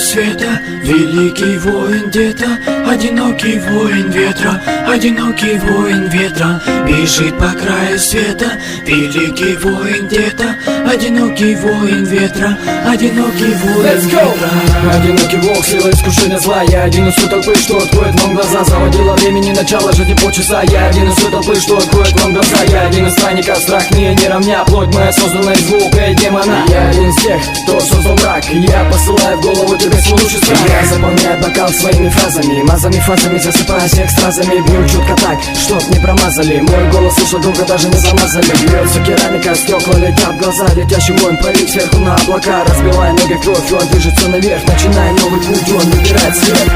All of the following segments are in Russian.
света, великий воин где-то, одинокий воин ветра, одинокий воин ветра, бежит по краю света, великий воин где-то, одинокий воин ветра, одинокий воин ветра. Одинокий волк, сила искушения зла. Я один из той толпы, что откроет вам глаза. Заводила времени, начало жизни полчаса. Я один из той толпы, что откроет вам глаза. Я один из странников, страх мне не равня. Плоть моя создана из звука и демона. Я один из тех, кто создал мрак. Я посылаю в голову тебе свой лучший страх. Я заполняю бокал своими фразами, мазами, фазами, засыпая всех стразами. Бью чутко так, чтоб не промазали. Мой голос слышал долго, даже не замазали. Бьется керамика, стекла летят в глаза. Летящий воин парит сверху на облака. Разбивая ноги в кровь, он движется наверх. Начиная новый путь, он выбирает свет.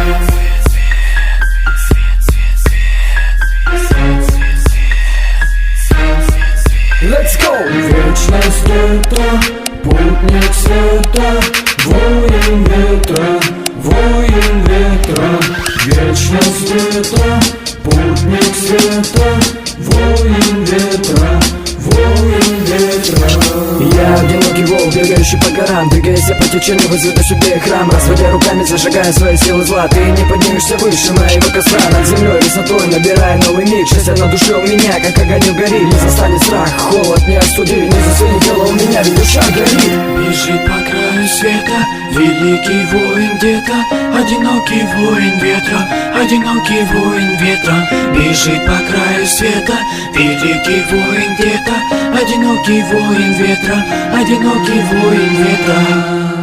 Let's go! Вечность это путник света, воин ветра, воин ветра. Вечность это путник света, воин ветра, воин ветра. Я одинокий волк, бегающий по горам. Двигаясь по течению, возведу себе храм. Разводя руками, зажигая свои силы зла. Ты не поднимешься выше моего костра. Над землей высотой, набирая новый миг. Шестя на душе у меня, как огонек горит. Не застанет страх, холод не остудит. Не засунет дело у меня, ведь душа горит. Бежит по краю света, великий воин где-то, одинокий воин ветра, одинокий воин ветра. Бежит по краю света, великий воин где-то, одинокий воин ветра, одинокий воин ветра.